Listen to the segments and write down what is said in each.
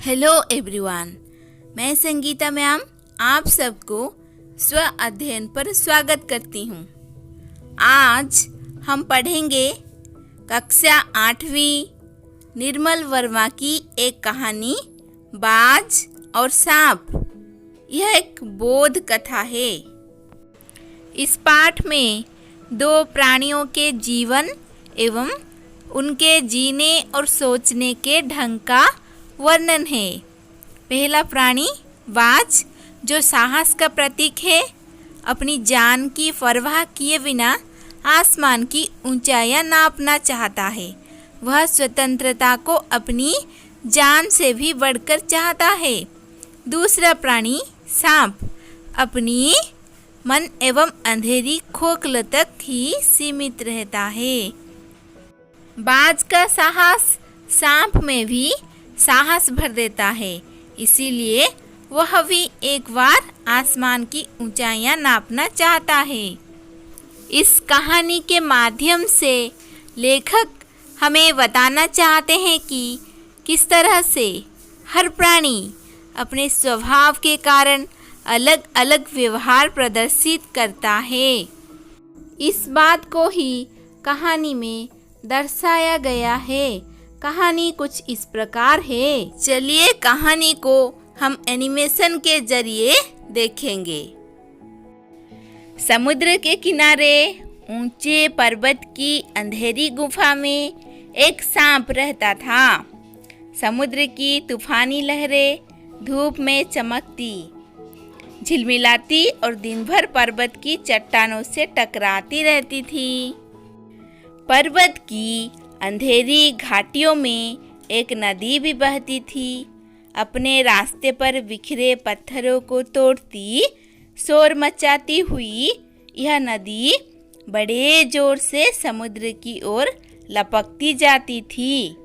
Hello everyone, मैं Sangeeta ma'am आप सबको स्व अध्ययन पर स्वागत करती हूँ। आज हम पढ़ेंगे कक्षा 8वीं निर्मल वर्मा की एक कहानी बाज और सांप। यह एक बोध कथा है। इस पाठ में दो प्राणियों के जीवन एवं उनके जीने और सोचने के ढंग का वर्णन है। पहला प्राणी बाज, जो साहस का प्रतीक है, अपनी जान की परवाह किए बिना आसमान की ऊंचाइयां नापना चाहता है। वह स्वतंत्रता को अपनी जान से भी बढ़कर चाहता है। दूसरा प्राणी सांप, अपनी मन एवं अंधेरी खोखल तक ही सीमित रहता है। बाज का साहस सांप में भी साहस भर देता है, इसीलिए वह भी एक बार आसमान की ऊंचाइयां नापना चाहता है। इस कहानी के माध्यम से लेखक हमें बताना चाहते हैं कि किस तरह से हर प्राणी अपने स्वभाव के कारण अलग अलग व्यवहार प्रदर्शित करता है। इस बात को ही कहानी में दर्शाया गया है। कहानी कुछ इस प्रकार है। चलिए कहानी को हम एनिमेशन के जरिए देखेंगे। समुद्र के किनारे ऊंचे पर्वत की अंधेरी गुफा में एक सांप रहता था। समुद्र की तूफानी लहरें धूप में चमकती, झिलमिलाती और दिन भर पर्वत की चट्टानों से टकराती रहती थी। पर्वत की अंधेरी घाटियों में एक नदी भी बहती थी। अपने रास्ते पर बिखरे पत्थरों को तोड़ती, शोर मचाती हुई यह नदी बड़े जोर से समुद्र की ओर लपकती जाती थी।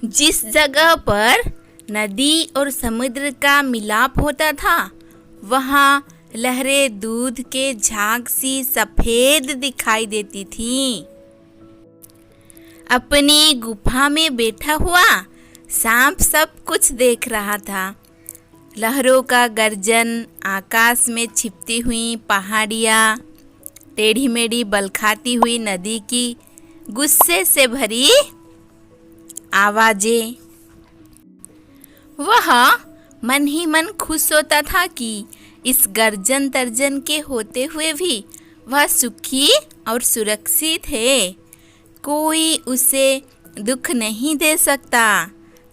जिस जगह पर नदी और समुद्र का मिलाप होता था, वहाँ लहरें दूध के झाग सी सफेद दिखाई देती थीं। अपनी गुफा में बैठा हुआ सांप सब कुछ देख रहा था। लहरों का गर्जन, आकाश में छिपती हुई पहाड़ियाँ, टेढ़ी मेढ़ी बलखाती हुई नदी की गुस्से से भरी आवाजें। वह मन ही मन खुश होता था कि इस गर्जन तर्जन के होते हुए भी वह सुखी और सुरक्षित है। कोई उसे दुख नहीं दे सकता।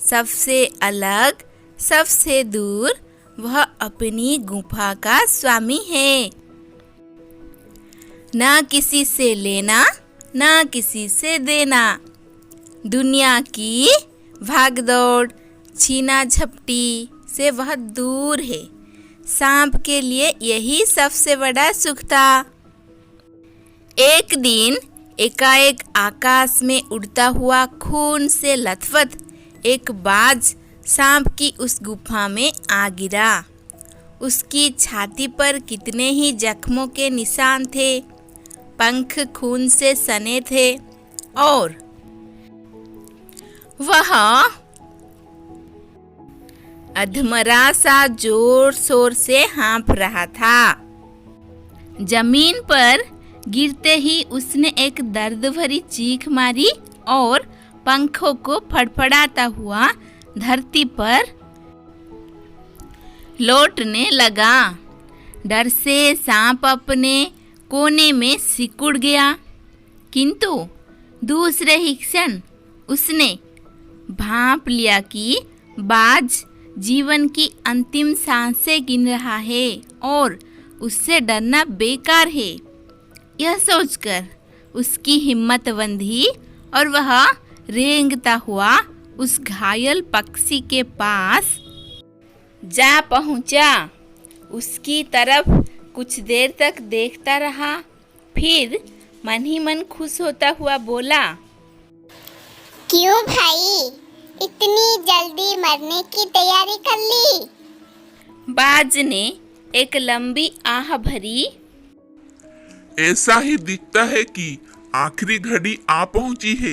सबसे अलग, सबसे दूर वह अपनी गुफा का स्वामी है। ना किसी से लेना, ना किसी से देना। दुनिया की भागदौड़, छीना झपटी से वह दूर है। सांप के लिए यही सबसे बड़ा सुख था। एक दिन एकाएक आकाश में उड़ता हुआ खून से लथपथ एक बाज सांप की उस गुफा में आ गिरा। उसकी छाती पर कितने ही जख्मों के निशान थे, पंख खून से सने थे और वह अधमरा सा जोर शोर से हाँफ रहा था। जमीन पर गिरते ही उसने एक दर्द भरी चीख मारी और पंखों को फड़फड़ाता हुआ धरती पर लौटने लगा। डर से सांप अपने कोने में सिकुड़ गया, किंतु दूसरे ही क्षण उसने भांप लिया कि बाज जीवन की अंतिम सांसें गिन रहा है और उससे डरना बेकार है। यह सोचकर उसकी हिम्मत बंधी और वह रेंगता हुआ उस घायल पक्षी के पास जा पहुंचा। उसकी तरफ कुछ देर तक देखता रहा, फिर मन ही मन खुश होता हुआ बोला, क्यों भाई, इतनी जल्दी मरने की तैयारी कर ली? बाज ने एक लंबी आह भरी, ऐसा ही दिखता है कि आखिरी घड़ी आ पहुंची है,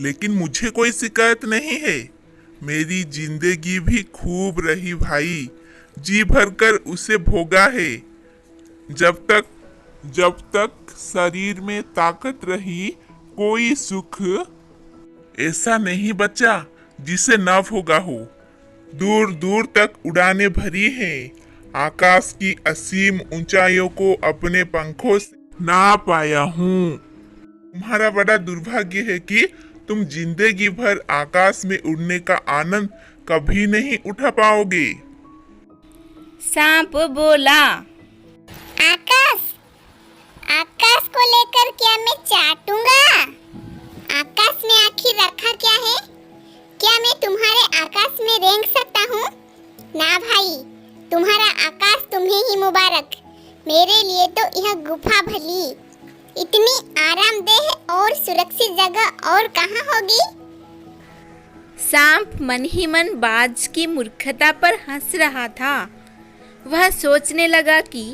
लेकिन मुझे कोई शिकायत नहीं है। मेरी जिंदगी भी खूब रही भाई, जी भरकर उसे भोगा है। जब तक शरीर में ताकत रही, कोई सुख ऐसा नहीं बचा जिसे न भोगा हो। दूर दूर तक उड़ानें भरी हैं, आकाश की असीम ऊंचाइयों को अपने पंखों से ना पाया हूँ। तुम्हारा बड़ा दुर्भाग्य है कि तुम जिंदगी भर आकाश में उड़ने का आनंद कभी नहीं उठा पाओगे। सांप बोला। आकाश आकाश को लेकर क्या मैं चाटूंगा? आकाश में आखिर रखा क्या है? क्या मैं तुम्हारे आकाश में रेंग सकता हूँ? ना भाई, तुम्हारा आकाश तुम्हें ही मुबारक। मेरे लिए तो यह गुफा भली, इतनी आरामदेह और सुरक्षित जगह और कहाँ होगी? सांप मन ही मन बाज की मूर्खता पर हंस रहा था। वह सोचने लगा कि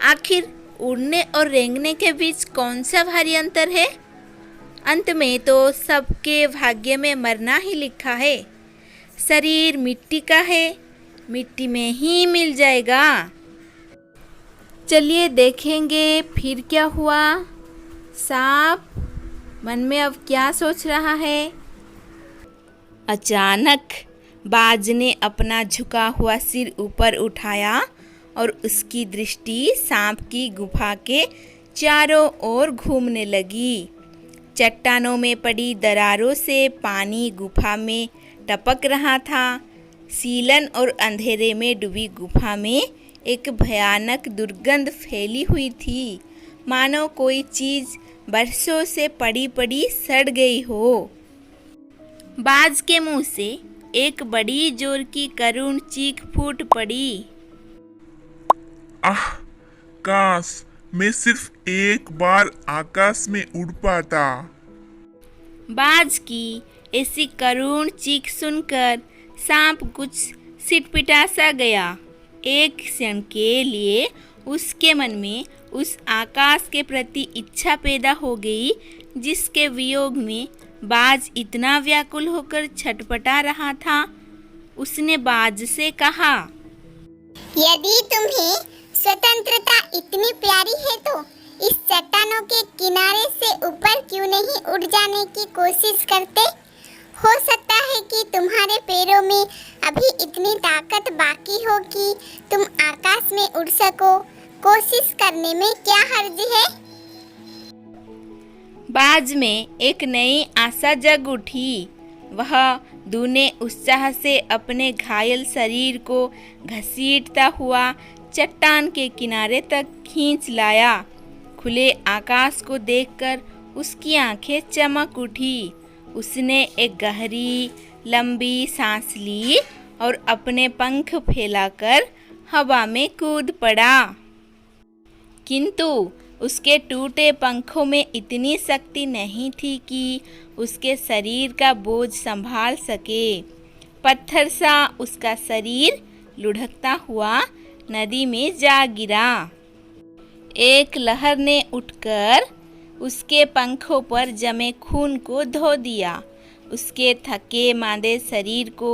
आखिर उड़ने और रेंगने के बीच कौन सा भारी अंतर है। अंत में तो सबके भाग्य में मरना ही लिखा है। शरीर मिट्टी का है, मिट्टी में ही मिल जाएगा। चलिए देखेंगे फिर क्या हुआ। सांप मन में अब क्या सोच रहा है। अचानक बाज ने अपना झुका हुआ सिर ऊपर उठाया और उसकी दृष्टि सांप की गुफा के चारों ओर घूमने लगी। चट्टानों में पड़ी दरारों से पानी गुफा में टपक रहा था। सीलन और अंधेरे में डूबी गुफा में एक भयानक दुर्गंध फैली हुई थी, मानो कोई चीज बरसों से पड़ी पड़ी सड़ गई हो। बाज के मुंह से एक बड़ी जोर की करुण चीख फूट पड़ी। आह, काश मैं सिर्फ एक बार आकाश में उड़ पाता। बाज की ऐसी करुण चीख सुनकर सांप कुछ सिटपिटा सा गया। एक क्षण के लिए उसके मन में उस आकाश के प्रति इच्छा पैदा हो गई जिसके वियोग में बाज इतना व्याकुल होकर छटपटा रहा था। उसने बाज से कहा, यदि तुम्हें स्वतंत्रता इतनी प्यारी है तो इस चट्टानों के किनारे से ऊपर क्यों नहीं उड़ जाने की कोशिश करते? हो सकता है कि तुम्हारे पैरों में अभी इतनी ताकत बाकी हो कि तुम आकाश में उड़ सको। कोशिश करने में क्या हर्ज है? बाज में एक नई आशा जग उठी। वह दूने उत्साह से अपने घायल शरीर को घसीटता हुआ चट्टान के किनारे तक खींच लाया। खुले आकाश को देखकर उसकी आंखें चमक उठी। उसने एक गहरी लंबी सांस ली और अपने पंख फैलाकर हवा में कूद पड़ा। किंतु उसके टूटे पंखों में इतनी शक्ति नहीं थी कि उसके शरीर का बोझ संभाल सके। पत्थर सा उसका शरीर लुढ़कता हुआ नदी में जा गिरा। एक लहर ने उठकर उसके पंखों पर जमे खून को धो दिया। उसके थके मांदे शरीर को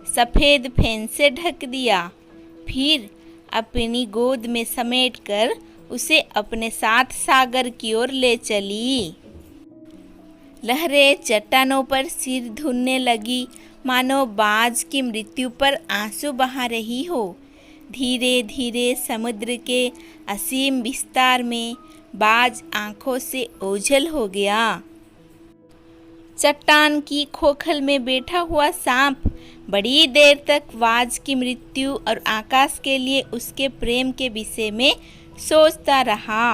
सफ़ेद फेन से ढक दिया। फिर अपनी गोद में समेटकर उसे अपने साथ सागर की ओर ले चली। लहरें चट्टानों पर सिर धुनने लगी, मानो बाज की मृत्यु पर आंसू बहा रही हो। धीरे धीरे समुद्र के असीम विस्तार में बाज आंखों से ओझल हो गया। चट्टान की खोखल में बैठा हुआ सांप बड़ी देर तक बाज की मृत्यु और आकाश के लिए उसके प्रेम के विषय में सोचता रहा।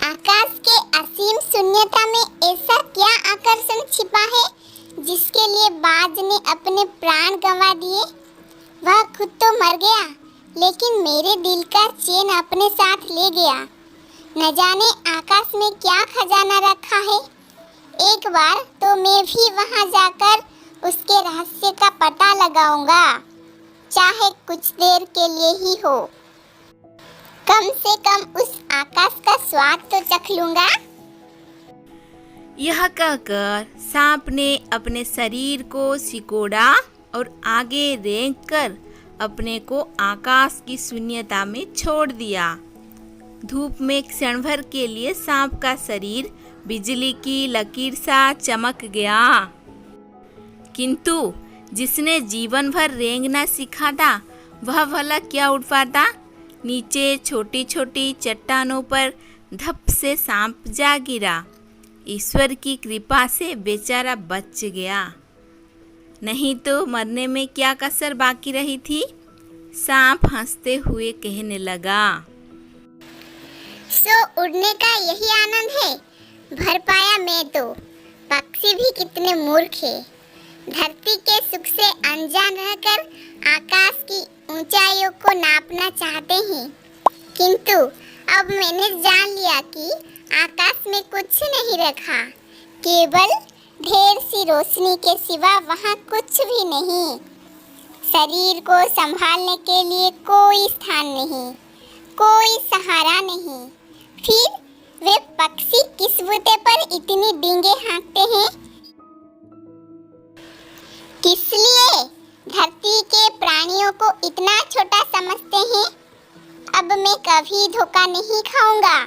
आकाश के असीम शून्यता में ऐसा क्या आकर्षण छिपा है जिसके लिए बाज ने अपने प्राण गंवा दिए? वह खुद तो मर गया, लेकिन मेरे दिल का चैन अपने साथ ले गया। न जाने आकाश में क्या खजाना रखा है। एक बार तो मैं भी वहां जाकर उसके रहस्य का पता लगाऊंगा, चाहे कुछ देर के लिए ही हो। कम से कम उस आकाश का स्वाद तो चख लूंगा। यह कहकर सांप ने अपने शरीर को सिकोड़ा और आगे रेंगकर अपने को आकाश की शून्यता में छोड़ दिया। धूप में क्षण भर के लिए सांप का शरीर बिजली की लकीर सा चमक गया, किंतु जिसने जीवन भर रेंगना सीखा था वह भला क्या उठ पाता। नीचे छोटी छोटी चट्टानों पर धप से सांप जा गिरा। ईश्वर की कृपा से बेचारा बच गया, नहीं तो मरने में क्या कसर बाकी रही थी। सांप हंसते हुए कहने लगा, सो उड़ने का यही आनंद है। भर पाया मैं तो। पक्षी भी कितने मूर्ख है। धरती के सुख से अनजान रहकर आकाश की ऊंचाइयों को नापना चाहते हैं, किंतु अब मैंने जान लिया कि आकाश में कुछ नहीं रखा, केवल ढेर सी रोशनी के सिवा वहाँ कुछ भी नहीं। शरीर को संभालने के लिए कोई स्थान नहीं, कोई सहारा नहीं। फिर वे पक्षी किस बूते पर इतनी डींगे हाँकते हैं? किस लिए धरती के प्राणियों को इतना छोटा समझते हैं? अब मैं कभी धोखा नहीं खाऊंगा।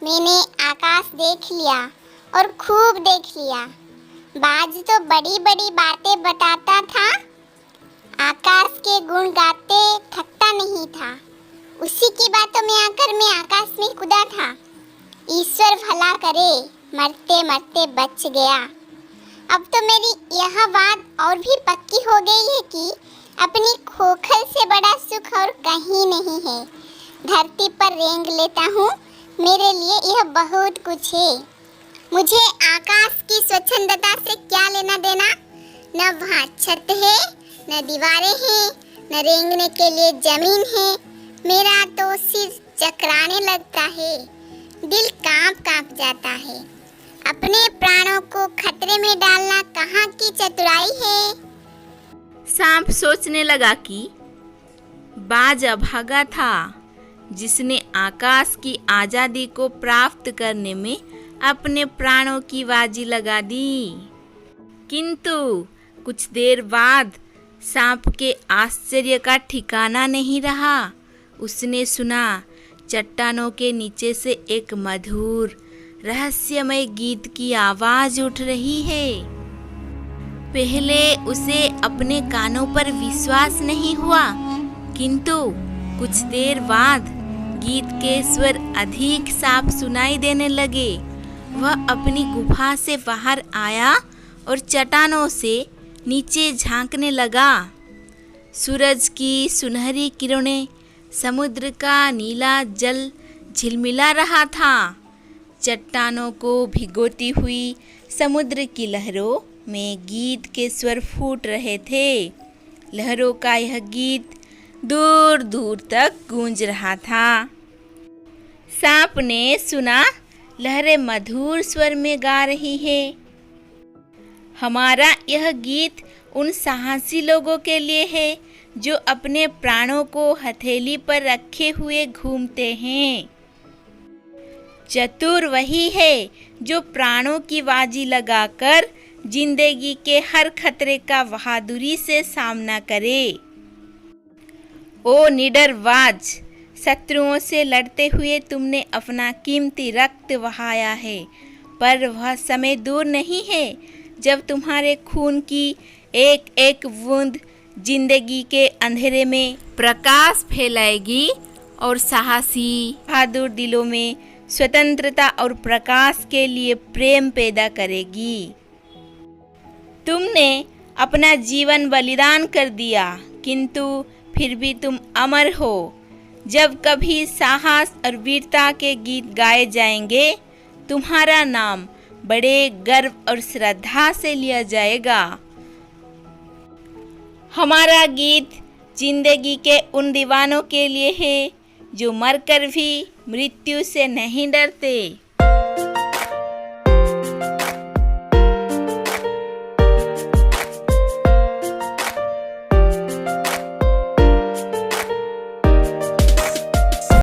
मैंने आकाश देख लिया और खूब देख लिया। बाज तो बड़ी बड़ी बातें बताता था, आकाश के गुण गाते थकता नहीं था। उसी की बातों में आकर मैं आकाश में कूदा था। ईश्वर भला करे, मरते मरते बच गया। अब तो मेरी यह बात और भी पक्की हो गई है कि अपनी खोखल से बड़ा सुख और कहीं नहीं है। धरती पर रेंग लेता हूँ, मेरे लिए यह बहुत कुछ है। मुझे आकाश की स्वच्छंदता से क्या लेना देना। न वहाँ छत है, न दीवारें हैं, न रेंगने के लिए जमीन है। मेरा तो सिर चकराने लगता है, दिल कांप कांप जाता है। अपने प्राणों को खतरे में डालना कहाँ की चतुराई है। सांप सोचने लगा कि बाज अभागा था, जिसने आकाश की आज़ादी को प्राप्त करने में अपने प्राणों की बाजी लगा दी। किंतु कुछ देर बाद सांप के आश्चर्य का ठिकाना नहीं रहा। उसने सुना चट्टानों के नीचे से एक मधुर रहस्यमय गीत की आवाज उठ रही है। पहले उसे अपने कानों पर विश्वास नहीं हुआ, किंतु कुछ देर बाद गीत के स्वर अधिक साफ सुनाई देने लगे। वह अपनी गुफा से बाहर आया और चट्टानों से नीचे झांकने लगा। सूरज की सुनहरी किरणें, समुद्र का नीला जल झिलमिला रहा था। चट्टानों को भिगोती हुई समुद्र की लहरों में गीत के स्वर फूट रहे थे। लहरों का यह गीत दूर दूर तक गूंज रहा था। सांप ने सुना लहरें मधुर स्वर में गा रही है। हमारा यह गीत उन साहसी लोगों के लिए है जो अपने प्राणों को हथेली पर रखे हुए घूमते हैं। चतुर वही है जो प्राणों की बाजी लगाकर जिंदगी के हर खतरे का बहादुरी से सामना करे। ओ निडर बाज, शत्रुओं से लड़ते हुए तुमने अपना कीमती रक्त बहाया है, पर वह समय दूर नहीं है जब तुम्हारे खून की एक एक बूंद जिंदगी के अंधेरे में प्रकाश फैलाएगी और साहसी बहादुर दिलों में स्वतंत्रता और प्रकाश के लिए प्रेम पैदा करेगी। तुमने अपना जीवन बलिदान कर दिया, किंतु फिर भी तुम अमर हो। जब कभी साहस और वीरता के गीत गाए जाएंगे, तुम्हारा नाम बड़े गर्व और श्रद्धा से लिया जाएगा। हमारा गीत जिंदगी के उन दीवानों के लिए है जो मरकर भी मृत्यु से नहीं डरते।